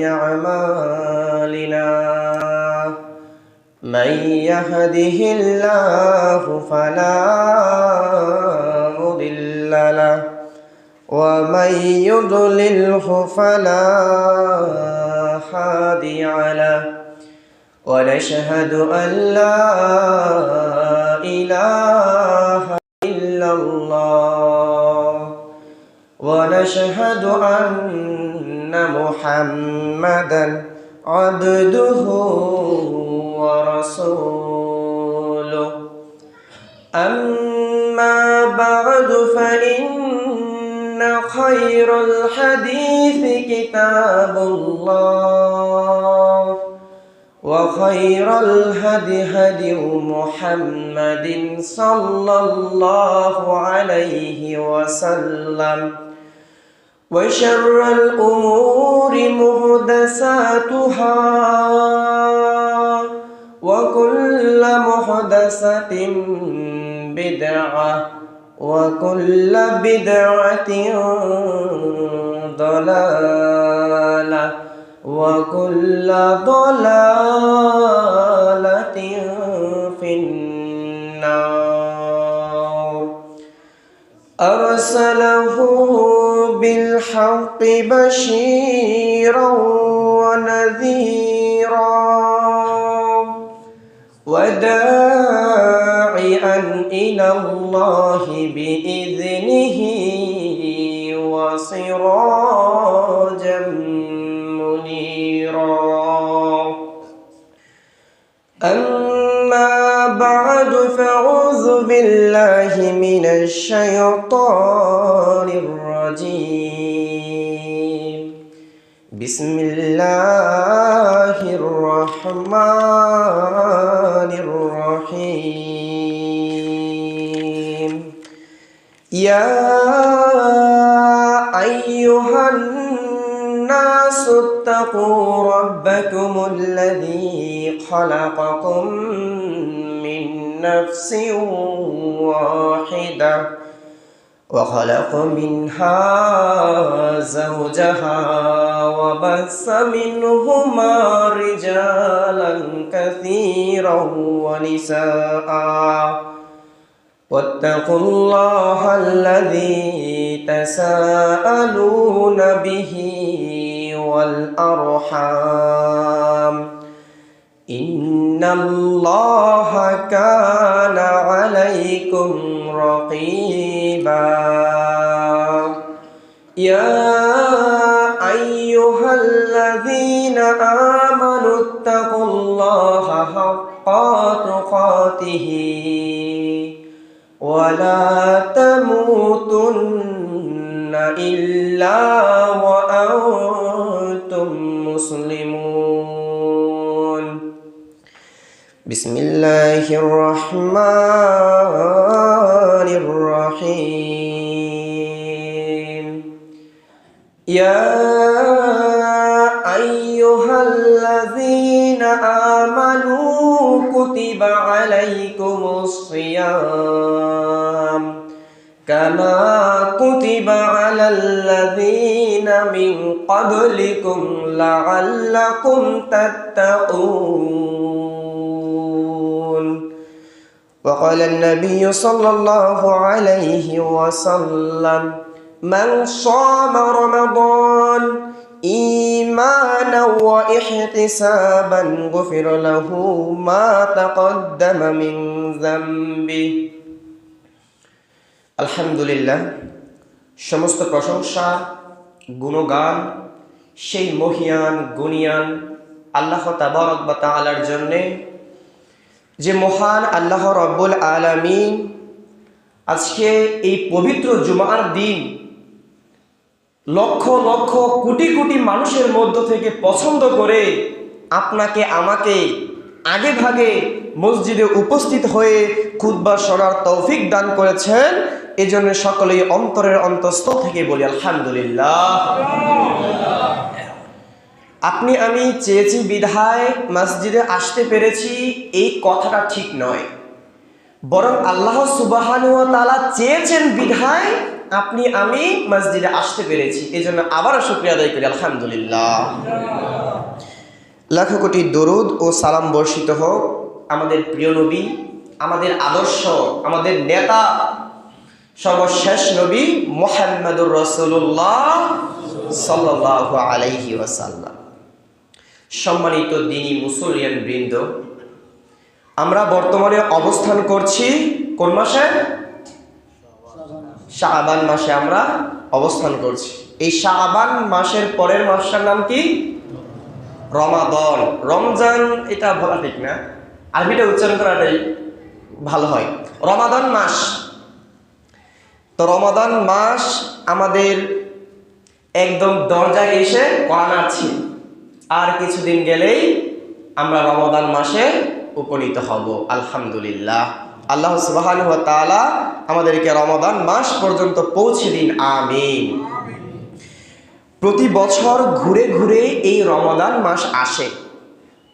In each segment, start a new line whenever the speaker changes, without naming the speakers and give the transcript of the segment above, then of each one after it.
أعمالنا من يهده الله فلا مضل له ومن يضلله فلا هادي له ونشهد أن لا إله إلا الله ونشهد أن محمدا عبده ورسوله أما بعد فإن خير الحديث كتاب الله وخير الهدي هدي محمد صلى الله عليه وسلم وشر الأمور محدثاتها وكل محدثة بدعة وكل بدعة ضلالة وكل ضلالة في النار أرسله بالحق بشيرا ونذيرا وداعيا إلى الله بإذنه وسراجا منيرا أما بعد فأعوذ بالله من الشيطان الرجيم بسم الله الرحمن الرحيم يا أيها الناس اتقوا ربكم الذي خلقكم من نفس واحدة وخلق منها زوجها وبث منهما رجالا كثيرا ونساء واتقوا الله الذي تساءلون به والأرحام إن الله كان عليكم رقيبا يا أيها الذين آمنوا اتقوا الله حق تقاته ولا تموتن إلا وأنتم مسلمون بسم الله الرحمن الرحيم يا أيها الذين آمنوا كتب عليكم الصيام كما كتب على الذين من قبلكم لعلكم تتقون وقال النبي صلى الله عليه وسلم من صام رمضان إيمانا واحتسابا غفر له ما تقدم من ذنبه আলহামদুলিল্লাহ সমস্ত প্রশংসা গুণগান সেই মহিয়ান গুণিয়ান আল্লাহ তাবারক ওয়া তাআলার জন্য যে মহান আল্লাহ রব্বুল আলামিন আজকে এই পবিত্র জুমার দিন লক্ষ লক্ষ কোটি কোটি মানুষের মধ্য থেকে পছন্দ করে আপনাকে আমাকে আগে ভাগে মসজিদে উপস্থিত হয়ে খুতবা শোনার তৌফিক দান করেছেন। এজন্য সকলেই অন্তরের অন্তঃস্থল থেকে বলি আলহামদুলিল্লাহ। আপনি আমি চেয়েছি বিধায় মসজিদে আসতে পেরেছি এই কথাটা ঠিক নয়, বরং আল্লাহ সুবহানাহু ওয়া তাআলা চেয়েছেন বিধায় আপনি আমি মসজিদে আসতে পেরেছি, এই জন্য আবারও শুকরিয়া আদায় করি আলহামদুলিল্লাহ। লাখো কোটি দরুদ ও সালাম বর্ষিত হোক আমাদের প্রিয় নবী, আমাদের আদর্শ, আমাদের নেতা, সর্বশেষ নবী মুহাম্মদুর রাসূলুল্লাহ সাল্লাল্লাহু আলাইহি ওয়াসাল্লাম। সম্মানিত দ্বীনি মুসলিয়ান বৃন্দ, আমরা বর্তমানে অবস্থান করছি কোন মাসে? শাবান মাসে আমরা অবস্থান করছি। এই শাবান মাসের পরের মাসটার নাম কি? রমাদান। রমজান এটা বলা ঠিক না, আরবিটা উচ্চারণ করাটাই ভালো হয়। রমাদান মাস। তো রমাদান মাস আমাদের একদম দরজায় এসে কড়া নাড়ছে। আর কিছুদিন গেলেই আমরা রমাদান মাসে উপনীত হব আলহামদুলিল্লাহ। আল্লাহ সুবহানাহু ওয়া তাআলা আমাদেরকে রমাদান মাস পর্যন্ত পৌঁছে দিন, আমিন। প্রতি বছর ঘুরে ঘুরে এই রমাদান মাস আসে।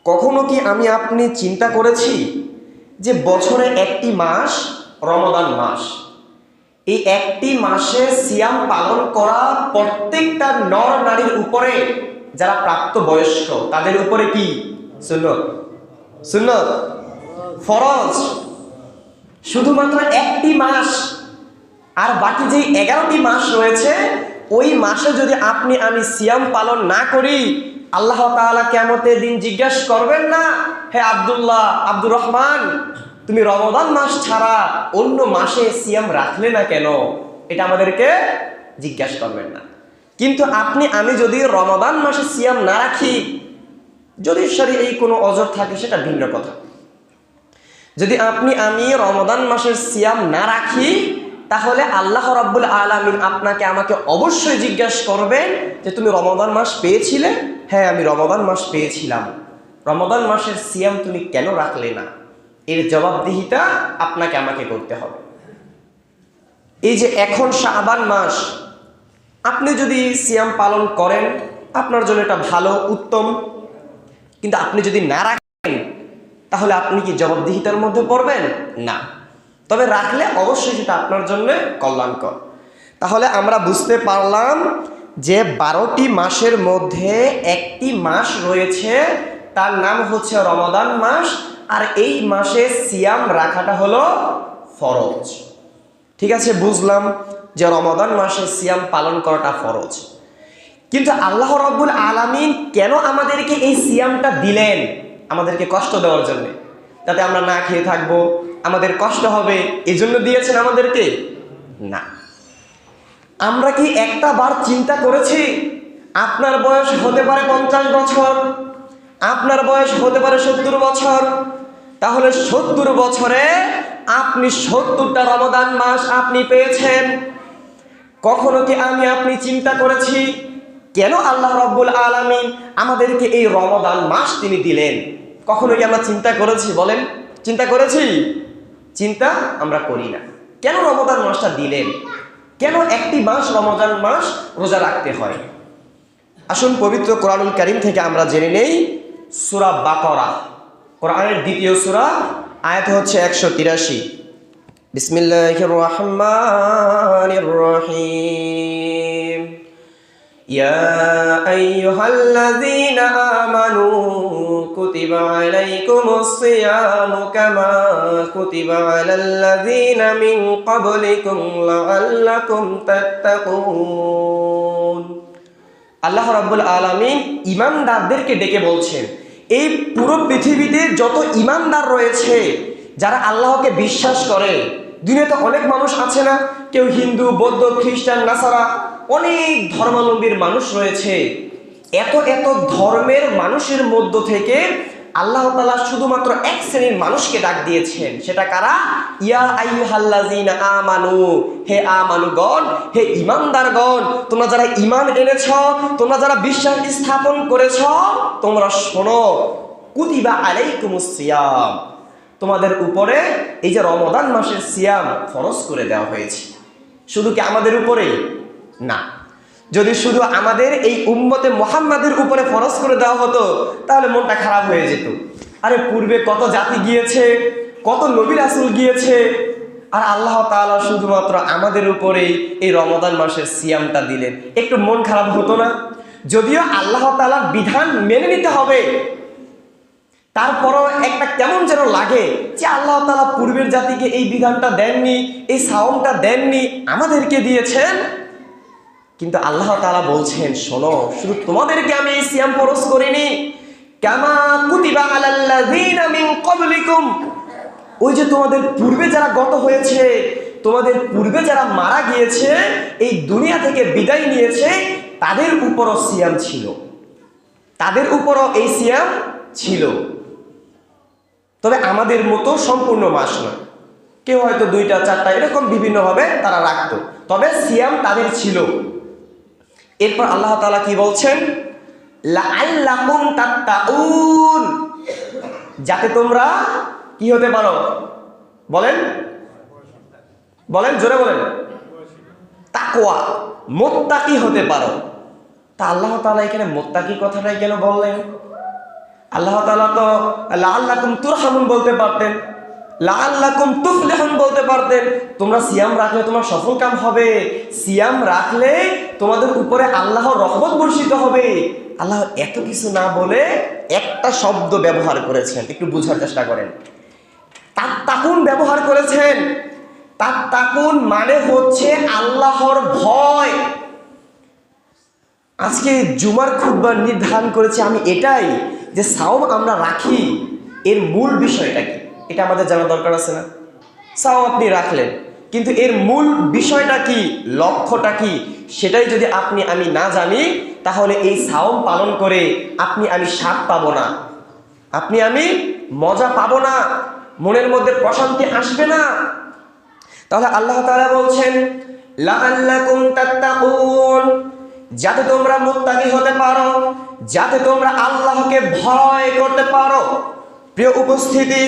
কখনো কি আমি আপনি চিন্তা করেছি যে বছরে একটি মাস রমাদান মাস, এই একটি মাসে সিয়াম পালন করা প্রত্যেকটা নর নারীর উপরে, যারা প্রাপ্তবয়স্ক তাদের উপরে কি সুন্নত? সুন্নত, ফরজ। শুধুমাত্র একটি মাস, আর বাকি যে 11টি মাস রয়েছে ওই মাসে যদি আপনি আমি সিয়াম পালন না করি, আল্লাহ তাআলা কিয়ামতের দিন জিজ্ঞাসা করবেন না, হে আব্দুল্লাহ, আব্দুর রহমান, তুমি রমাদান মাস ছাড়া অন্য মাসে সিয়াম রাখলে না কেন? এটা আমাদেরকে জিজ্ঞাসা করবেন না। কিন্তু আপনি আমি যদি রমাদান মাসে সিয়াম না রাখি, যদি শরীরে কোনো অজর থাকে সেটা ভিন্ন কথা। যদি আপনি আমি রমাদান মাসের সিয়াম না রাখি, তাহলে আল্লাহ রাব্বুল আলামিন আপনাকে আমাকে অবশ্যই জিজ্ঞাসা করবেন যে তুমি রমাদান মাস পেয়েছিলে? হ্যাঁ, আমি রমাদান মাস পেয়েছিলাম। রমাদান মাসের সিয়াম তুমি কেন রাখলে না? এর জবাবদিহিতা আপনাকে আমাকে করতে হবে। এই যে এখন শাবান মাস, আপনি যদি সিয়াম পালন করেন আপনার জন্য এটা ভালো, উত্তম। কিন্তু আপনি যদি না রাখেন তাহলে আপনি কি জবাবদিহিতার মধ্যে পড়বেন? না। তবে রাখলে অবশ্যই সেটা আপনার জন্য কল্যাণকর। তাহলে আমরা বুঝতে পারলাম যে 12টি মাসের মধ্যে একটি মাস রয়েছে, তার নাম হচ্ছে রমাদান মাস। আর এই মাসে সিয়াম রাখাটা হলো ফরজ। ঠিক আছে, বুঝলাম যে রমাদান মাসে সিয়াম পালন করাটা ফরজ। কিন্তু আল্লাহ রাব্বুল আলামিন কেন আমাদেরকে এই সিয়ামটা দিলেন? আমাদেরকে কষ্ট দেওয়ার জন্য, যাতে আমরা না খেয়ে থাকবো, আমাদের কষ্ট হবে, এই জন্য দিয়েছেন আমাদেরকে? না। আমরা কি একটা বার চিন্তা করেছি আপনার বয়স হতে পারে 50 বছর, আপনার বয়স হতে পারে 70 বছর, তাহলে 70 বছরে আপনি 70টা রমাদান মাস আপনি পেয়েছেন। কখনো কি আমি আপনি চিন্তা করেছি কেন আল্লাহ রাব্বুল আলামিন আমাদেরকে এই রমাদান মাস তিনি দিলেন? কখনো কি আমরা চিন্তা করেছি? বলেন, চিন্তা করেছি? চিন্তা আমরা করি না। কেন রমাদান মাসটা দিলেন? কেন একটি মাস রমাদান মাস রোজা রাখতে হয়? আসুন পবিত্র কোরআনুল কারীম থেকে আমরা জেনে নেই। সূরা বাকারা, কোরআনের দ্বিতীয় সূরা, আয়াত হচ্ছে 183। বিসমিল্লাহির রহমানির রহিম। ইয়া আইয়ুহাল্লাযীনা আমানু কুতিবা আলাইকুমুস সিয়ামু কামা কুতিবা আলাল্লাযীনা মিন ক্বাবলিকুম লাআল্লাকুম তাত্তাকুন। আল্লাহ রাব্বুল আলামিন ঈমানদারদেরকে ডেকে বলছেন, এই পুরো পৃথিবীতে যত ঈমানদার রয়েছে, যারা আল্লাহকে বিশ্বাস করে, দুনিয়াতে অনেক মানুষ আছে না, কেউ হিন্দু, বৌদ্ধ, খ্রিস্টান, নাসারা, অনেক ধর্মাবলম্বীর মানুষ রয়েছে। এত এত ধর্মের মানুষের মধ্য থেকে আল্লাহ তাআলা শুধুমাত্র এক শ্রেণীর মানুষকে ডাক দিয়েছেন। সেটা কারা? ইয়া আইয়ুহাল্লাযীনা আমানু, হে আমানুগণ, হে ঈমানদারগণ, তোমরা যারা ঈমান এনেছ, তোমরা যারা বিশ্বাস স্থাপন করেছ, তোমরা শোনো, কুতিবা আলাইকুমুস সিয়াম, তোমাদের উপরে এই যে রমাদান মাসের সিয়াম ফরজ করে দেওয়া হয়েছে। শুধু কি আমাদের উপরে? না। যদি শুধু আমাদের এই উম্মতে মুহাম্মাদের উপরে ফরজ করে দেওয়া হতো তাহলে মনটা খারাপ হয়ে যেত। আরে পূর্বে কত জাতি গিয়েছে, কত নবী রাসূল গিয়েছে, আর আল্লাহ তাআলা শুধুমাত্র আমাদের উপরেই এই রমাদান মাসের সিয়ামটা দিলেন, একটু মন খারাপ হতো না? যদিও আল্লাহ তাআলার বিধান মেনে নিতে হবে, তারপরও একটা কেমন যেন লাগে যে আল্লাহ তাআলা পূর্বের জাতিকে এই বিধানটা দেননি, এই সাওমটা দেননি, আমাদেরকে দিয়েছেন। কিন্তু আল্লাহ তাআলা বলছেন, শোনো, শুধু তোমাদেরকে আমি এই সিয়াম ফরজ করিনি, কামা কুতিবা আলাল্লাযিনা মিন ক্বাবলিকুম, ওই যে তোমাদের পূর্বে যারা গত হয়েছে, তোমাদের পূর্বে যারা মারা গিয়েছে, এই দুনিয়া থেকে বিদায় নিয়েছে, তাদের উপরও সিয়াম ছিল, তাদের উপরও এই সিয়াম ছিল। তবে আমাদের মতো সম্পূর্ণ মাস নয়, কেউ হয়তো 2টা 4টা এরকম বিভিন্নভাবে তারা রাখতো, তবে সিয়াম তাদের ছিল। এরপর আল্লাহ তাআলা কি বলছেন? লাআল্লাকুম তাত্তাকুন, যাতে তোমরা কি হতে পারো? বলেন বলেন, জোরে বলেন। তাকওয়া, মুত্তাকি হতে পারো। তা আল্লাহ তাআলা এখানে মুত্তাকি কথাটাই কেন বললেন? আল্লাহ তাআলা তো লাআল্লাকুম তুরহামুন বলতে পারতেন, লাআল্লাকুম তুফলিহুন বলতে পারতেন। তোমরা সিয়াম রাখলে তোমার সফল কাম হবে, সিয়াম রাখলে তোমাদের উপরে আল্লাহর রহমত বর্ষিত হবে। আল্লাহ এত কিছু না বলে একটা শব্দ ব্যবহার করেছেন, একটু বোঝার চেষ্টা করেন। তাত্তাকুন ব্যবহার করেছেন। তাত্তাকুন মানে হচ্ছে আল্লাহর ভয়। আজকে জুমার খুতবা নির্ধারণ করেছি আমি এটাই, যে সাওম আমরা রাখি, এর মূল বিষয়টা কি এটা আমাদের জানা দরকার আছে না? সাওম আপনি রাখলেন, কিন্তু এর মূল বিষয়টা কি, লক্ষ্যটা কি, সেটাই যদি আপনি আমি না জানি, তাহলে এই সাওম পালন করে আপনি আমি স্বাদ পাবো না, আপনি আমি মজা পাবো না, মনের মধ্যে প্রশান্তি আসবে না। তাহলে আল্লাহ তাআলা বলছেন লাআল্লাকুম তাত্তাকুন, যাতে তোমরা মুত্তাকি হতে পারো, যাতে তোমরা আল্লাহকে ভয় করতে পারো। প্রিয় উপস্থিতি,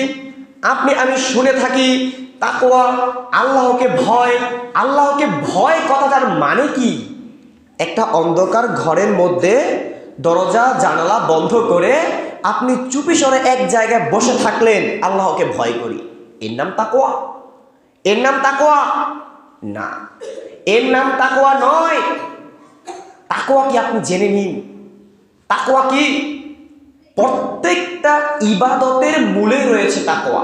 আপনি আমি শুনে থাকি তাকওয়া, আল্লাহকে ভয়। আল্লাহকে ভয় কথাটার মানে কি? একটা অন্ধকার ঘরের মধ্যে দরজা জানালা বন্ধ করে আপনি চুপি সরে এক জায়গায় বসে থাকলেন, আল্লাহকে ভয় করি, এর নাম তাকওয়া? এর নাম তাকওয়া না, এর নাম তাকওয়া নয়। তাকওয়া কি আপনি জেনে নিন। তাকওয়া কি? প্রত্যেকটা ইবাদতের মূলে রয়েছে তাকওয়া।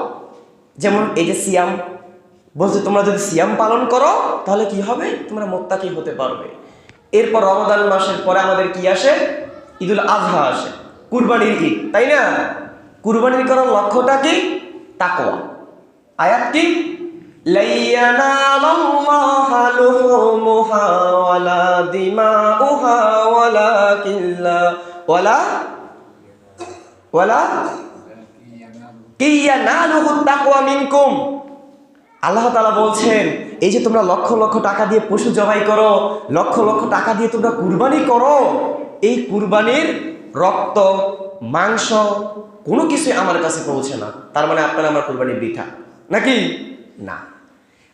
যেমন এই যে সিয়াম বলছে, তোমরা যদি সিয়াম পালন করো তাহলে কি হবে? তোমরা মুত্তাকি হতে পারবে। এরপর রমাদান মাসের পরে আমাদের কি আসে? ঈদুল আজহা আসে, কুরবানির ঈদ, তাই না? কুরবানি করার লক্ষ্যটা কি? তাকওয়া। আয়াত কি? লাইয়ানালাল্লাহা লুহুমুহা ওয়ালা দিমাউহা ওয়ালা কিয়ানালুহু তাকওয়া মিনকুম। আল্লাহ তাআলা বলছেন, এই যে তোমরা লক্ষ লক্ষ টাকা দিয়ে পশু জবাই করো, লক্ষ লক্ষ টাকা দিয়ে তোমরা কুরবানি করো, এই কুরবানির রক্ত মাংস কোনো কিছুই আমার কাছে পৌঁছে না। তার মানে আপনারা আমার কুরবানি বৃথা নাকি? না।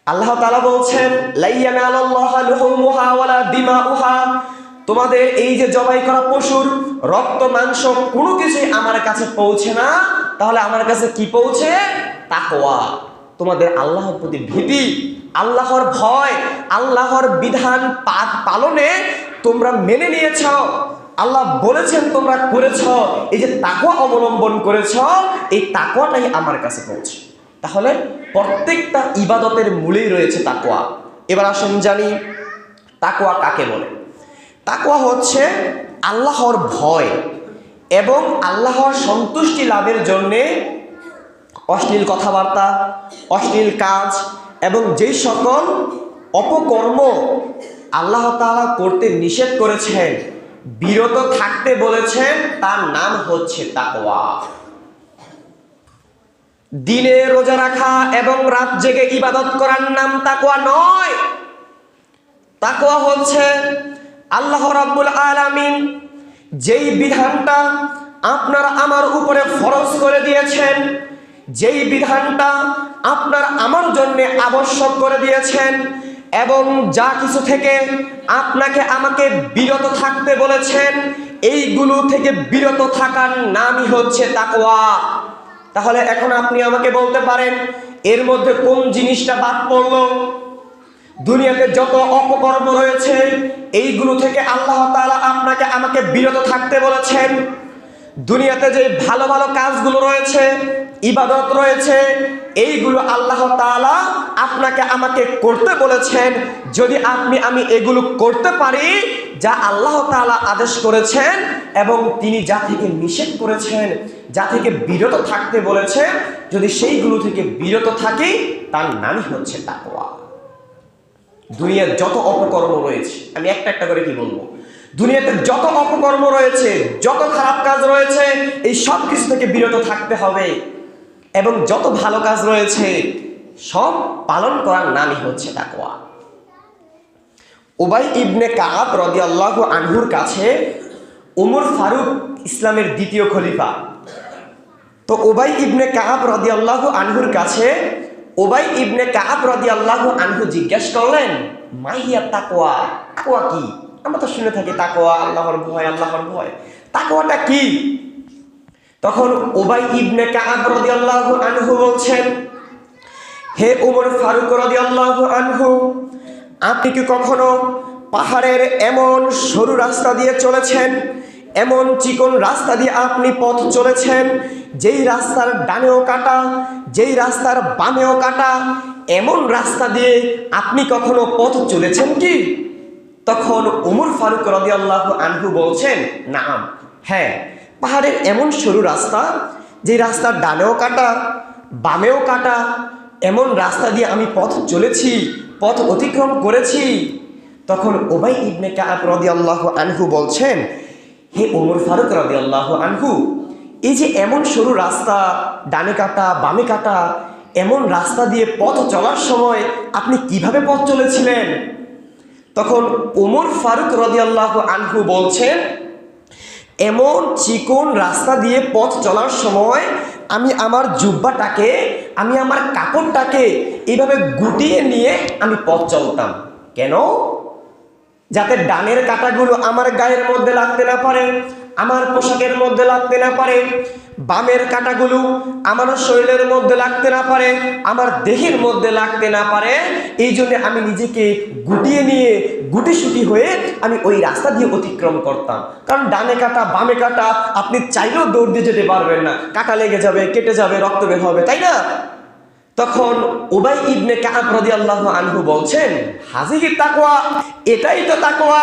আল্লাহ তাআলা বলছেন লাইয়ানালাল্লাহা লুহুমুহা ওয়ালা দিমাউহা, তোমাদের এই যে জবাই করা পশুর রক্ত মাংস কোনো কিছুই আমার কাছে পৌঁছে না। তাহলে আমার কাছে কি পৌঁছে? তাকওয়া, তোমাদের আল্লাহর প্রতি ভীতি, আল্লাহর ভয়, আল্লাহর বিধান পালনে তোমরা মেনে নিয়েছ, আল্লাহ বলেছেন তোমরা করেছ, এই যে তাকওয়া অবলম্বন করেছ, এই তাকওয়াটাই আমার কাছে পৌঁছে। তাহলে প্রত্যেকটা ইবাদতের মূলেই রয়েছে তাকওয়া। এবার আসুন জানি তাকওয়া কাকে বলে। তাকওয়া হচ্ছে আল্লাহর ভয় এবং আল্লাহর সন্তুষ্টি লাভের জন্যে অশ্লীল কথাবার্তা, অশ্লীল কাজ এবং যেই সকল অপকর্ম আল্লাহ তাআলা করতে নিষেধ করেছেন, বিরত থাকতে বলেছেন, তার নাম হচ্ছে তাকওয়া। দিনে রোজা রাখা এবং রাত জেগে ইবাদত করার নাম তাকওয়া নয়। তাকওয়া হচ্ছে আল্লাহ রাব্বুল আলামিন যেই বিধানটা আপনার আমার উপরে ফরজ করে দিয়েছেন, যেই বিধানটা আপনার আমার জন্য আবশ্যক করে দিয়েছেন, এবং যা কিছু থেকে আপনাকে আমাকে বিরত থাকতে বলেছেন, এইগুলো থেকে বিরত থাকার নামই হচ্ছে তাকওয়া। তাহলে এখন আপনি আমাকে বলতে পারেন এর মধ্যে কোন জিনিসটা বাদ পড়লো? দুনিয়াতে যত অপকর্ম রয়েছে এইগুলো থেকে আল্লাহ তাআলা আপনাকে আমাকে বিরত থাকতে বলেছেন। দুনিয়াতে যে ভালো ভালো কাজগুলো রয়েছে, ইবাদত রয়েছে, এইগুলো আল্লাহ তাআলা আপনাকে আমাকে করতে বলেছেন। যদি আমি এগুলো করতে পারি যা আল্লাহ তাআলা আদেশ করেছেন এবং তিনি যা থেকে নিষেধ করেছেন, যা থেকে বিরত থাকতে বলেছেন, যদি সেইগুলো থেকে বিরত থাকি তার নামই হচ্ছে তাকওয়া। দুনিয়ার যত অপকর্ম রয়েছে, আমি একটা একটা করে কি বলবো, দুনিয়াতে যত অপকর্ম রয়েছে, যত খারাপ কাজ রয়েছে, এই সব কিছু থেকে বিরত থাকতে হবে এবং যত ভালো কাজ রয়েছে সব পালন করার নামই হচ্ছে তাকওয়া। উবাই ইবনে কাব রাদিয়াল্লাহু আনহুর কাছে ওমর ফারুক ইসলামের দ্বিতীয় খলিফা, তো উবাই ইবনে কাব রাদিয়াল্লাহু আনহুর কাছে উবাই ইবনে কাব রাদিয়াল্লাহু আনহু জিজ্ঞাসা করলেন, মাহিয়া তাকওয়া, তাকওয়া কি? আমরা তো শুনে থাকি তাকওয়া আল্লাহর ভয়, আল্লাহর ভয়, তাকওয়াটা কি? তখন উবাই ইবনে কাব রাদিয়াল্লাহু আনহু বলছেন, হে ওমর ফারুক রাদিয়াল্লাহু আনহু, আপনি কি কখনো পাহাড়ের এমন সরু রাস্তা দিয়ে চলেছেন, এমন চিকন রাস্তা দিয়ে আপনি পথ চলেছেন যেই রাস্তার ডানেও কাটা, যেই রাস্তার বামেও কাটা, এমন রাস্তা দিয়ে আপনি কখনো পথ চলেছেন কি? তখন ওমর ফারুক রাদিয়াল্লাহু আনহু বলছেন, নাম, হ্যাঁ, পাহাড়ের এমন সরু রাস্তা যে রাস্তার ডানেও কাটা বামেও কাটা, এমন রাস্তা দিয়ে আমি পথ চলেছি, পথ অতিক্রম করেছি। তখন উবাই ইবনে কাব রাদিয়াল্লাহু আনহু বলছেন, হে ওমর ফারুক রাদিয়াল্লাহু আনহু, এই যে এমন সরু রাস্তা, ডানে কাটা বামে কাটা, এমন রাস্তা দিয়ে পথ চলার সময় আপনি কিভাবে পথ চলেছিলেন? তখন ওমর ফারুক রাদিয়াল্লাহু আনহু বলছেন, এমন চিকন রাস্তা দিয়ে পথ চলার সময় আমি আমার জুব্বাটাকে, আমি আমার কাপড়টাকে এইভাবে গুটিয়ে নিয়ে আমি পথ চলতাম। কেন? যাতে ডানের কাঁটাগুলো আমার গায়ের মধ্যে লাগতে না পারে, আমার পোশাকের মধ্যে লাগতে না পারে, বামের কাঁটাগুলো আমার শরীরের মধ্যে লাগতে না পারে, আমার দেহের মধ্যে লাগতে না পারে। এই জন্য আমি নিজেকে গুটিয়ে নিয়ে গুটিসুটি হয়ে আমি ওই রাস্তা দিয়ে অতিক্রম করতাম। কারণ ডানে কাঁটা বামে কাঁটা আপনি চাইলেও দৌড় দিয়ে যেতে পারবেন না, কাঁটা লেগে যাবে, কেটে যাবে, রক্ত বের হবে, তাই না? তখন উবাই ইবনে কাব রাদিয়াল্লাহু আনহু বলছেন, হাজিহি তাকওয়া, এটাই তো তাকওয়া।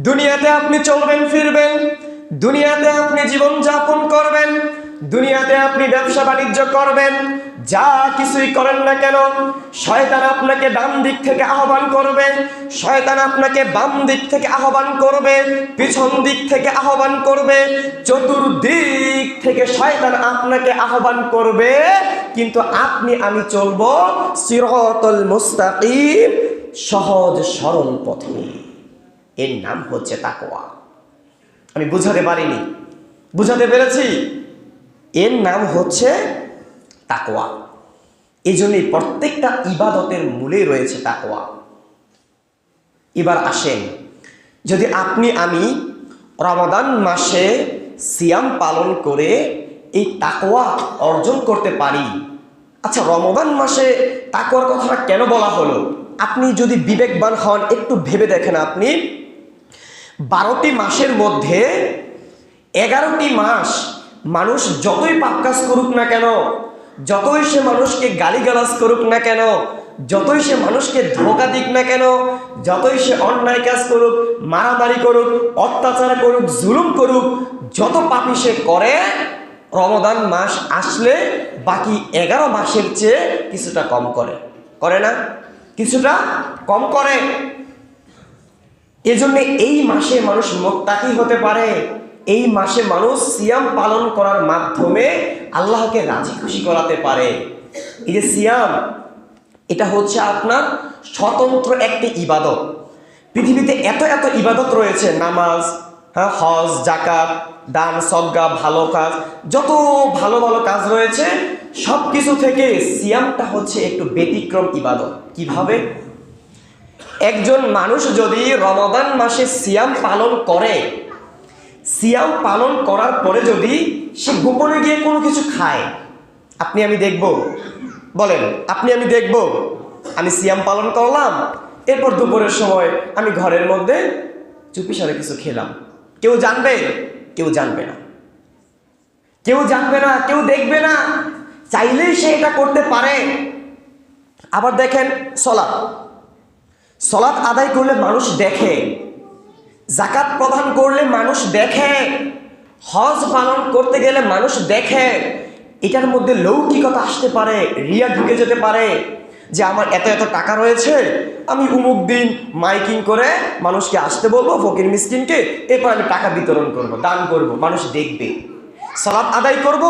দুনিয়াতে আপনি চলবেন ফিরবেন, দুনিয়াতে আপনি জীবন যাপন করবেন, দুনিয়াতে আপনি ব্যবসা বাণিজ্য করবেন, যা কিছুই করেন না কেন শয়তান আপনাকে ডান দিক থেকে আহ্বান করবে, শয়তান আপনাকে বাম দিক থেকে আহ্বান করবে, পিছন দিক থেকে আহ্বান করবে, চতুর্দিক থেকে শয়তান আপনাকে আহ্বান করবে, কিন্তু আমি চলবো সিরাতুল মুস্তাকিম, সহজ সরল পথে। এর নাম হচ্ছে তাকওয়া। আমি বুঝাতে পারিনি, বুঝাতে পেরেছি? এর নাম হচ্ছে তাকওয়া। এই জন্যই প্রত্যেকটা ইবাদতের মূলে রয়েছে তাকওয়া। এবার আসেন, যদি আমি রমাদান মাসে সিয়াম পালন করে এই তাকওয়া অর্জন করতে পারি। আচ্ছা, রমাদান মাসে তাকওয়ার কথাটা কেন বলা হলো? আপনি যদি বিবেকবান হন একটু ভেবে দেখেন, আপনি 12টি মাসের মধ্যে 11টি মাস মানুষ যতই পাপ কাজ করুক না কেন, যতই সে মানুষকে গালিগালাজ করুক না কেন, যতই সে মানুষকে ধোঁকা দিক না কেন, যতই সে অন্যায় কাজ করুক, মারামারি করুক, অত্যাচার করুক, জুলুম করুক, যত পাপই সে করে, রমাদান মাস আসলে বাকি 11 মাসের চেয়ে কিছুটা কম করে না? কিছুটা কম করে। এজন্য এই মাসে মানুষ মুত্তাকি হতে পারে, এই মাসে মানুষ সিয়াম পালন করার মাধ্যমে আল্লাহকে রাজি খুশি করাতে পারে। এই যে সিয়াম, এটা হচ্ছে আপনার স্বতন্ত্র একটি ইবাদত। পৃথিবীতে এত ইবাদত রয়েছে, নামাজ, হজ, যাকাত, দান, সদকা, ভালো কাজ, যত ভালো ভালো কাজ রয়েছে, সব কিছু থেকে সিয়ামটা হচ্ছে একটু ব্যতিক্রম ইবাদত। কিভাবে? একজন মানুষ যদি রমাদান মাসে সিয়াম পালন করে, সিয়াম পালন করার পরে যদি সে গোপনে গিয়ে কোনো কিছু খায়, আমি দেখব বলেন আপনি আমি দেখব, আমি সিয়াম পালন করলাম, এরপর দুপুরের সময় আমি ঘরের মধ্যে চুপিসারে কিছু খেলাম, কেউ জানবে? কেউ জানবে না, কেউ জানবে না, কেউ দেখবে না, চাইলেই সে এটা করতে পারে। আবার দেখেন সলাৎ, সলাৎ আদায় করলে মানুষ দেখে, যাকাত প্রদান করলে মানুষ দেখে, হজ পালন করতে গেলে মানুষ দেখে। এটার মধ্যে লৌকিকতা আসতে পারে, রিয়া ঢুকে যেতে পারে, যে আমার এত এত টাকা রয়েছে, আমি অমুক দিন মাইকিং করে মানুষকে আসতে বলবো, ফকির মিসকিনকে, এরপর আমি টাকা বিতরণ করব, দান করব, মানুষ দেখবে। সালাত আদায় করব,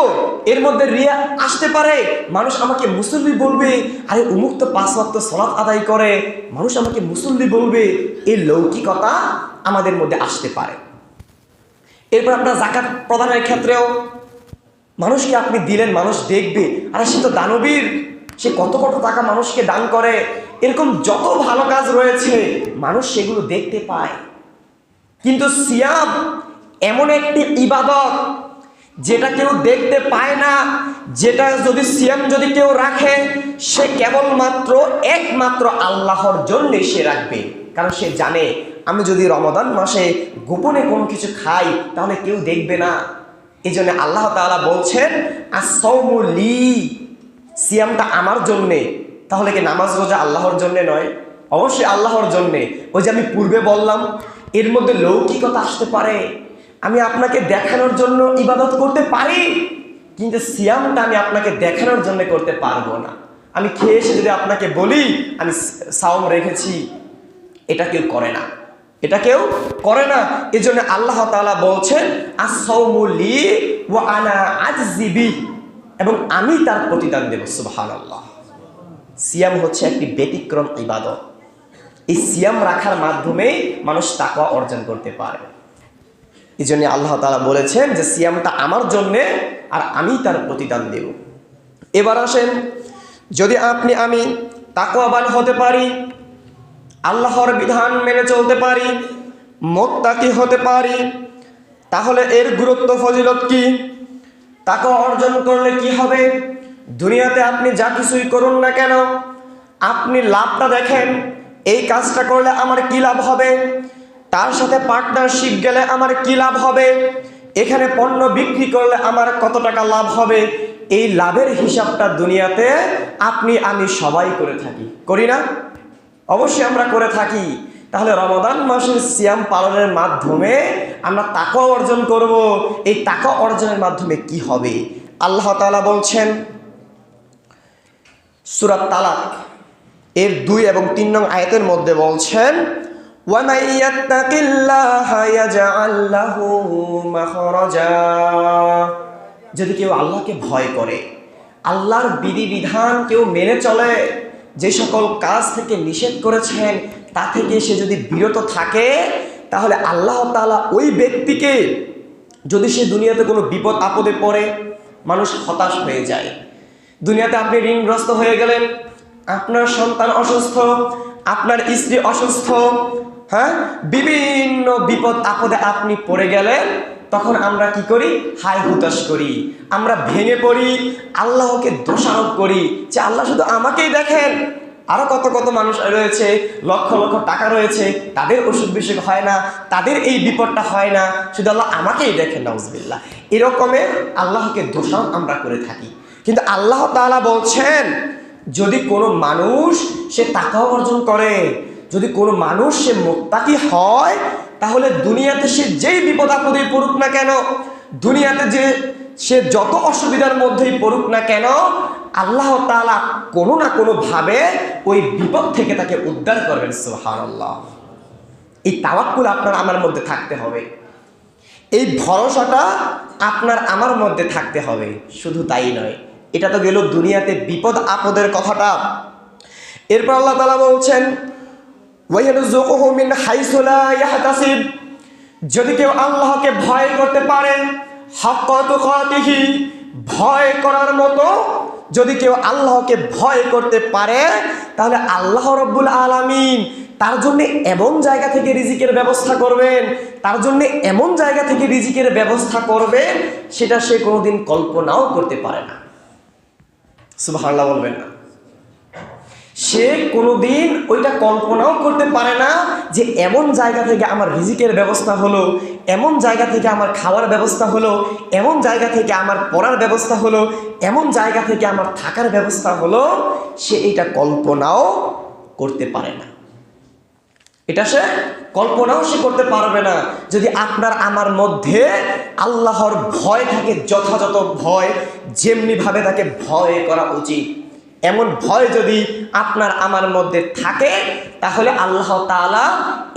এর মধ্যে রিয়া আসতে পারে, মানুষ আমাকে মুসল্লি বলবে, আরে অমুক তো 5 ওয়াক্ত সালাত আদায় করে, মানুষ আমাকে মুসল্লি বলবে। এই লৌকিকতা আমাদের মধ্যে আসতে পারে। এরপর আপনার যাকাত প্রদানের ক্ষেত্রেও মানুষকে আপনি দিলেন, মানুষ দেখবে, আরে সে তো দানবীর, সে কত কত টাকা মানুষকে দান করে। এরকম যত ভালো কাজ রয়েছে মানুষ সেগুলো দেখতে পায়। কিন্তু সিয়াম এমন একটি ইবাদত যেটা কেউ দেখতে পায় না, যেটা যদি সিয়াম যদি কেউ রাখে, সে কেবলমাত্র একমাত্র আল্লাহর জন্যে সে রাখবে। কারণ সে জানে আমি যদি রমাদান মাসে গোপনে কোনো কিছু খাই তাহলে কেউ দেখবে না। এই জন্য আল্লাহ তাআলা বলছেন আস-সাওমু লি, সিয়ামটা আমার জন্যে। তাহলে কি নামাজ রোজা আল্লাহর জন্যে নয়? অবশ্যই আল্লাহর জন্যে। ওই যে আমি পূর্বে বললাম, এর মধ্যে লৌকিকতা আসতে পারে। আমি আপনাকে দেখানোর জন্য ইবাদত করতে পারি, কিন্তু সিয়ামটা আমি আপনাকে দেখানোর জন্য করতে পারবো না। আমি খেয়ে এসে যদি আপনাকে বলি আমি সাওম রেখেছি, এটা কেউ করে না, এটা কেউ করে না। এই জন্য আল্লাহ তাআলা বলছেন আস-সাওমু লি ওয়া আনা আজজি বিহি, এবং আমি তার প্রতিদান দেব। সুবহানাল্লাহ। সিয়াম হচ্ছে একটি ব্যতিক্রম ইবাদত। এই সিয়াম রাখার মাধ্যমে মানুষ তাকওয়া অর্জন করতে পারে। এই জন্য আল্লাহ তাআলা বলেছেন যে সিয়ামটা আমার জন্যে আর আমি তার প্রতিদান দেব। এবার আসেন, যদি আপনি আমি তাকওয়াবান হতে পারি, আল্লাহর বিধান মেনে চলতে পারি, মুত্তাকি হতে পারি, তাহলে এর গুরুত্ব ফজিলত কি? তাকওয়া অর্জন করলে কি হবে? দুনিয়াতে আপনি যা কিছুই করুন না কেন, আপনি লাভটা দেখেন, এই কাজটা করলে আমার কি লাভ হবে, তার সাথে পার্টনারশিপ গেলে আমার কি লাভ হবে, এখানে পণ্য বিক্রি করলে আমার কত টাকা লাভ হবে। এই লাভের হিসাবটা দুনিয়াতে আপনি আমি সবাই করে থাকি, করি না? অবশ্যই আমরা করে থাকি। তাহলে রমাদান মাসের সিয়াম পালনের মাধ্যমে আমরা তাকওয়া অর্জন করব। এই তাকওয়া অর্জনের মাধ্যমে কি হবে? আল্লাহ তাআলা বলছেন সূরা তালাক এর 2 এবং 3 নং আয়াতের মধ্যে বলছেন ওয়া মান ইয়াত্তাকিল্লাহা ইয়াজআল লাহু মাখরাজা, যদি কেউ আল্লাহকে ভয় করে, আল্লাহর বিধিবিধান কেউ মেনে চলে, যে সকল কাজ থেকে নিষেধ করেছেন তা থেকে সে যদি বিরত থাকে, তাহলে আল্লাহ তাআলা ওই ব্যক্তিকে, যদি সে দুনিয়াতে কোনো বিপদ আপদে পড়ে, মানুষ হতাশ হয়ে যায়, দুনিয়াতে আপনি ঋণগ্রস্ত হয়ে গেলেন, আপনার সন্তান অসুস্থ, আপনার স্ত্রী অসুস্থ, হ্যাঁ, বিভিন্ন বিপদ আপদে আপনি পড়ে গেলেন, তখন আমরা কি করি? হায় হুতাশ করি, আমরা ভেঙে পড়ি, আল্লাহকে দোষারোপ করি যে আল্লাহ শুধু আমাকেই দেখেন, আরো কত কত মানুষ রয়েছে, লক্ষ লক্ষ টাকা রয়েছে, তাদের অসুখ বিসুখ হয় না, তাদের এই বিপদটা হয় না, শুধু আল্লাহ আমাকেই দেখেন, নাউজুবিল্লাহ। এরকমের আল্লাহকে দোষারোপ আমরা করে থাকি। কিন্তু আল্লাহ তাআলা বলছেন যদি কোনো মানুষ সে তাকওয়া অর্জন করে, যদি কোনো মানুষ সে মুত্তাকি হয়, তাহলে দুনিয়াতে সে যেই বিপদ আপদে পড়ুক না কেন, দুনিয়াতে যে সে যত অসুবিধার মধ্যেই পড়ুক না কেন, আল্লাহ তাআলা কোনো না কোনো ভাবে ওই বিপদ থেকে তাকে উদ্ধার করবেন। সুবহানাল্লাহ। এই তাওয়াক্কুল আপনার আমার মধ্যে থাকতে হবে, এই ভরসাটা আপনার আমার মধ্যে থাকতে হবে। শুধু তাই নয়, এটা তো গেল দুনিয়াতে বিপদ আপদের কথাটা। এরপর আল্লাহ তাআলা বলছেন ওয়ায়ারযুকুহু মিন হাইসু লা ইয়াহতাসিব, যদি কেউ আল্লাহকে ভয় করতে পারে, হাক্কা তুকাতিহি, ভয় করার মতো যদি কেউ আল্লাহকে ভয় করতে পারে, তাহলে আল্লাহ রাব্বুল আলামিন তার জন্য এমন জায়গা থেকে রিজিকের ব্যবস্থা করবেন, তার জন্য এমন জায়গা থেকে রিজিকের ব্যবস্থা করবেন, সেটা সে কোনোদিন কল্পনাও করতে পারে না। সুবহানাল্লাহ বলবেন না? সে কোনোদিন ওইটা কল্পনাও করতে পারে না যে এমন জায়গা থেকে আমার রিজিকের ব্যবস্থা হলো, এমন জায়গা থেকে আমার খাওয়ার ব্যবস্থা হলো, এমন জায়গা থেকে আমার পড়ার ব্যবস্থা হলো, এমন জায়গা থেকে আমার থাকার ব্যবস্থা হলো, সে এটা কল্পনাও করতে পারে না। এটা সে কল্পনাও সে করতে পারবে না যদি আপনার আমার মধ্যে আল্লাহর ভয় থাকে, যথাযথ ভয়, যেমনিভাবে তাকে ভয় করা উচিত এমন ভয় যদি আপনার আমার মধ্যে থাকে, তাহলে আল্লাহ তাআলা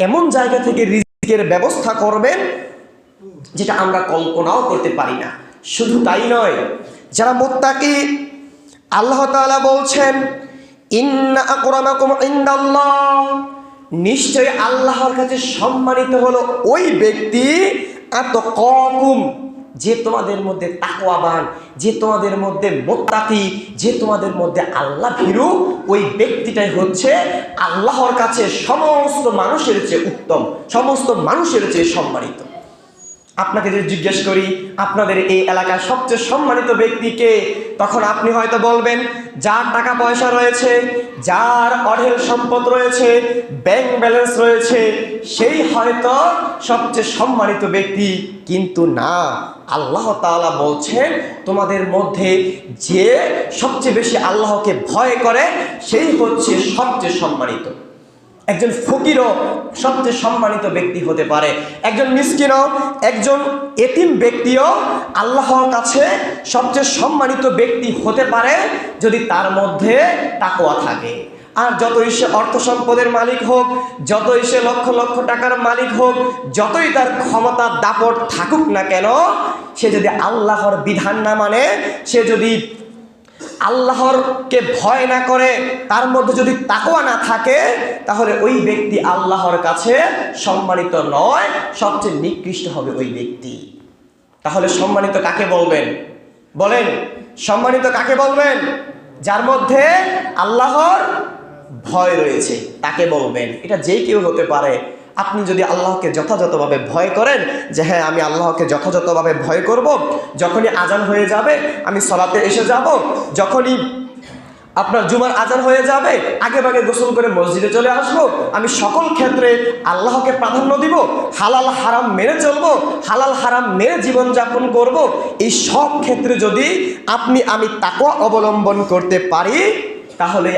এমন জায়গা থেকে রিজিকের ব্যবস্থা করবেন যেটা আমরা কল্পনাও করতে পারি না। শুধু তাই নয়, যারা মুত্তাকি, আল্লাহ তাআলা বলছেন ইন্না আকরামাকুম ইনদাল্লাহ, নিশ্চয় আল্লাহর কাছে সম্মানিত হলো ওই ব্যক্তি আতকাকুম, যে তোমাদের মধ্যে তাকওয়াবান, যে তোমাদের মধ্যে মুত্তাকি, যে তোমাদের মধ্যে আল্লাহ ভীরু, ওই ব্যক্তিটাই হচ্ছে আল্লাহর কাছে সমস্ত মানুষের চেয়ে উত্তম, সমস্ত মানুষের চেয়ে সম্মানিত। আপনাকে যদি জিজ্ঞেস করি আপনাদের এই এলাকার সবচেয়ে সম্মানিত ব্যক্তিকে, তখন আপনি হয়তো বলবেন যার টাকা পয়সা রয়েছে, যার অঢেল সম্পদ রয়েছে, ব্যাংক ব্যালেন্স রয়েছে, সেই হয়তো সবচেয়ে সম্মানিত ব্যক্তি। কিন্তু না, আল্লাহ তাআলা বলছেন তোমাদের মধ্যে যে সবচেয়ে বেশি আল্লাহকে ভয় করে সেই হচ্ছে সবচেয়ে সম্মানিত। একজন ফকিরও সবচেয়ে সম্মানিত ব্যক্তি হতে পারে, একজন মিসকিনও, একজন এতিম ব্যক্তিও আল্লাহর কাছে সবচেয়ে সম্মানিত ব্যক্তি হতে পারে যদি তার মধ্যে তাকওয়া থাকে। আর যতই সে অর্থ সম্পদের মালিক হোক, যতই সে লক্ষ লক্ষ টাকার মালিক হোক, যতই তার ক্ষমতা দাপট থাকুক না কেন, সে যদি আল্লাহর বিধান না মানে, সে যদি আল্লাহরকে ভয় না করে, তার মধ্যে যদি তাকওয়া না থাকে, তাহলে ওই ব্যক্তি আল্লাহর কাছে সম্মানিত নয়, সবচেয়ে নিকৃষ্ট হবে ওই ব্যক্তি। তাহলে সম্মানিত কাকে বলবেন? বলেন, সম্মানিত কাকে বলবেন? যার মধ্যে আল্লাহর ভয় রয়েছে তাকে বলবেন। এটা যে কেউ হতে পারে। আপনি যদি আল্লাহকে যথাযথভাবে ভয় করেন যে হ্যাঁ আমি আল্লাহকে যথাযথভাবে ভয় করব, যখনই আজান হয়ে যাবে আমি সালাতে এসে যাব, যখনই আপনার জুমার আজান হয়ে যাবে আগে ভাগে গোসল করে মসজিদে চলে আসব, আমি সকল ক্ষেত্রে আল্লাহকে প্রাধান্য দিব, হালাল হারাম মেনে চলবো, হালাল হারাম মেনে জীবনযাপন করব, এই সব ক্ষেত্রে যদি আমি তাকওয়া অবলম্বন করতে পারি, তাহলে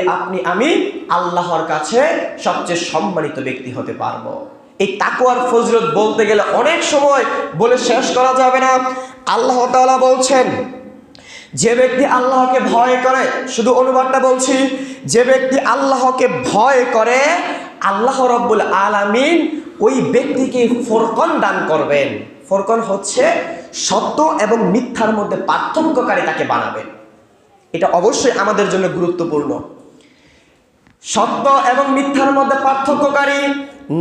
আমি আল্লাহর কাছে সবচেয়ে সম্মানিত ব্যক্তি হতে পারবো। এই তাকওয়ার ফজিলত বলতে গেলে অনেক সময় বলে শেষ করা যাবে না। আল্লাহ তাআলা বলছেন যে ব্যক্তি আল্লাহকে ভয় করে, শুধু অনুবাদটা বলছি, যে ব্যক্তি আল্লাহকে ভয় করে আল্লাহ রব্বুল আলামিন ওই ব্যক্তিকে ফুরকান দান করবেন। ফুরকান হচ্ছে সত্য এবং মিথ্যার মধ্যে পার্থক্যকারী তাকে বানাবেন। এটা অবশ্যই আমাদের জন্য গুরুত্বপূর্ণ। সত্য এবং মিথ্যার মধ্যে পার্থক্যকারী,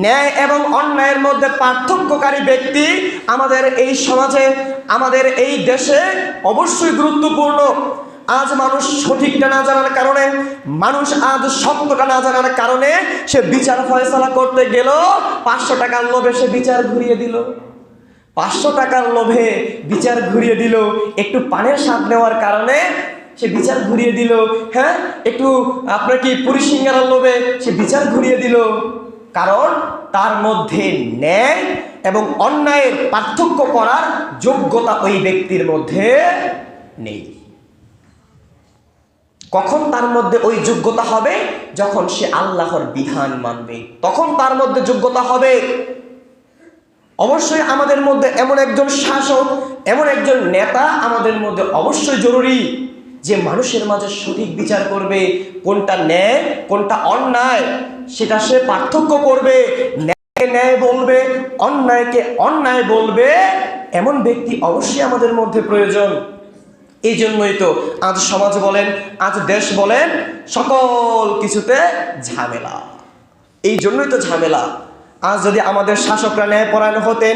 ন্যায় এবং অন্যায়ের মধ্যে পার্থক্যকারী ব্যক্তি আমাদের এই সমাজে, আমাদের এই দেশে অবশ্যই গুরুত্বপূর্ণ। আজ মানুষ সঠিকটা না জানার কারণে, মানুষ আজ সত্যটা না জানার কারণে সে বিচার ফয়সালা করতে গেল 500 টাকার লোভে সে বিচার ঘুরিয়ে দিল, 500 টাকার লোভে বিচার ঘুরিয়ে দিল, একটু পানের স্বাদ নেওয়ার কারণে সে বিচার ঘুরিয়ে দিল, হ্যাঁ একটু আপনার কি পুরি সিঙ্গারার লোভে সে বিচার ঘুরিয়ে দিল, কারণ তার মধ্যে ন্যায় এবং অন্যায়ের পার্থক্য করার যোগ্যতা ওই ব্যক্তির মধ্যে নেই। কখন তার মধ্যে ওই যোগ্যতা হবে? যখন সে আল্লাহর বিধান মানবে, তখন তার মধ্যে যোগ্যতা হবে। অবশ্যই আমাদের মধ্যে এমন একজন শাসক, এমন একজন নেতা আমাদের মধ্যে অবশ্যই জরুরি, যে মানুষের মাঝে সঠিক বিচার করবে, কোনটা ন্যায় কোনটা অন্যায় সেটা সে পার্থক্য করবে, ন্যায়কে ন্যায় বলবে, অন্যায়কে অন্যায় বলবে, এমন ব্যক্তি অবশ্যই আমাদের মধ্যে প্রয়োজন। এই জন্যই তো আজ সমাজ বলেন, আজ দেশ বলেন, সকল কিছুতে ঝামেলা। এই জন্যই তো ঝামেলা। আজ যদি আমাদের শাসকরা ন্যায়পরায়ণ হতেন,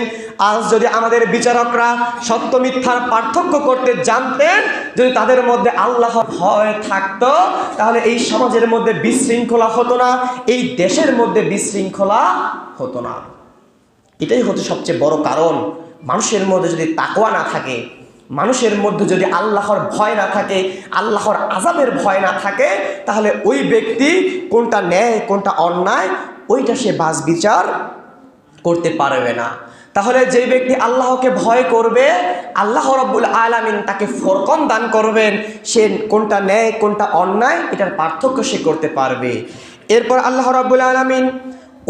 আজ যদি আমাদের বিচারকরা সত্য মিথ্যার পার্থক্য করতে জানতেন, যদি তাদের মধ্যে আল্লাহর ভয় থাকতো, তাহলে এই সমাজের মধ্যে বিশৃঙ্খলা হতো না, এই দেশের মধ্যে বিশৃঙ্খলা হতো না। এটাই হচ্ছে সবচেয়ে বড় কারণ। মানুষের মধ্যে যদি তাকওয়া না থাকে, মানুষের মধ্যে যদি আল্লাহর ভয় না থাকে, আল্লাহর আযাবের ভয় না থাকে, তাহলে ওই ব্যক্তি কোনটা ন্যায় কোনটা অন্যায় ওইটা সে বাছ বিচার করতে পারবে না। তাহলে যে ব্যক্তি আল্লাহকে ভয় করবে, আল্লাহ রাব্বুল আলামিন তাকে ফরকান দান করবেন, সে কোনটা ন্যায় কোনটা অন্যায় এটার পার্থক্য সে করতে পারবে। এরপর আল্লাহ রাব্বুল আলামিন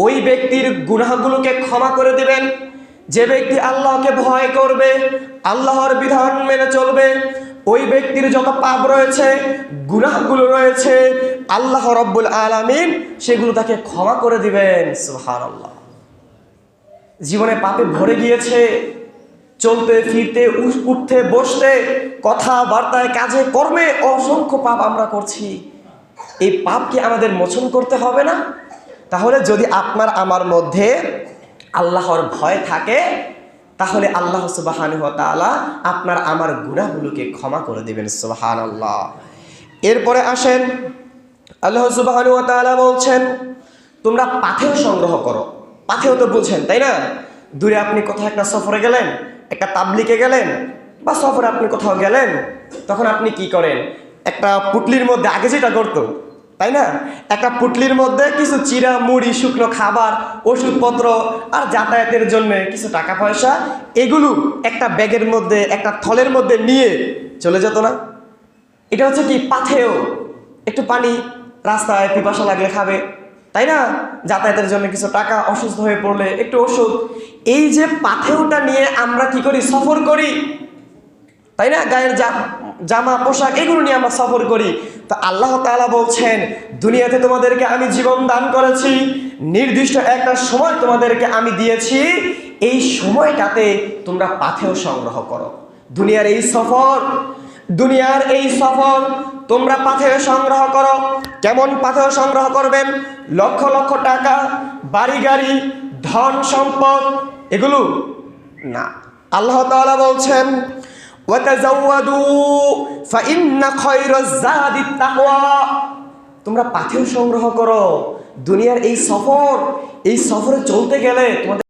ওই ব্যক্তির গুনাহগুলোকে ক্ষমা করে দিবেন। যে ব্যক্তি আল্লাহকে ভয় করবে, আল্লাহর বিধান মেনে চলবে, ওই ব্যক্তির যত পাপ রয়েছে, গুনাহগুলো রয়েছে, আল্লাহ রাব্বুল আলামিন সেগুলো তাকে ক্ষমা করে দিবেন। সুবহানাল্লাহ। জীবনে পাপে ভরে গিয়েছে, চলতে ফিরতে উঠতে বসতে কথাবার্তায় কাজে কর্মে অসংখ্য পাপ আমরা করছি। এই পাপকে আমাদের মোচন করতে হবে না? তাহলে যদি আপনার আমার মধ্যে আল্লাহর ভয় থাকে, তাহলে আল্লাহ সুবহানাহু ওয়া তাআলা আপনার আমার গুনাহগুলোকে ক্ষমা করে দিবেন। সুবহানাল্লাহ। এরপরে আসেন, আল্লাহ সুবহানাহু ওয়া তাআলা বলছেন তোমরা পাথেয় সংগ্রহ করো। পাথেয় তো বুঝেন তাই না? দূরে আপনি কোথাও একটা সফরে গেলেন, একটা তাবলিগে গেলেন বা সফরে আপনি কোথাও গেলেন, তখন আপনি কি করেন? একটা পুটলির মধ্যে আগে যেটা করতো তাই না, একটা পুটলির মধ্যে কিছু চিরা মুড়ি শুকনো খাবার ওষুধপত্র আর যাতায়াতের জন্য কিছু টাকা পয়সা এগুলো একটা ব্যাগের মধ্যে একটা থলের মধ্যে নিয়ে চলে যেত না? এটা হচ্ছে কি পাথেয়। একটু পানি রাস্তায় পিপাসা লাগলে খাবে তাই না, যাতায়াতের জন্য কিছু টাকা, অসুস্থ হয়ে পড়লে একটু ওষুধ। এই যে পাথেয়টা নিয়ে আমরা কি করি? সফর করি তাই না, গায়ের জামা পোশাক এগুলো নিয়ে আমরা সফর করি। তো আল্লাহ তাআলা বলছেন দুনিয়াতে তোমাদেরকে আমি জীবন দান করেছি, নির্দিষ্ট একটা সময় তোমাদেরকে আমি দিয়েছি, এই সময়টাতে তোমরা পাথেয় সংগ্রহ করো। দুনিয়ার এই সফর তোমরা পাথেয় সংগ্রহ করো। কেমন পাথেয় সংগ্রহ করবেন? লক্ষ লক্ষ টাকা, বাড়ি গাড়ি, ধন সম্পদ এগুলো না। আল্লাহ তাআলা বলছেন ওয়াতাযাওয়াদু ফাইন্না খায়রাজ যাদিত তাকওয়া। তোমরা পাথেয় সংগ্রহ করো। দুনিয়ার এই সফরে চলতে গেলে তোমাদের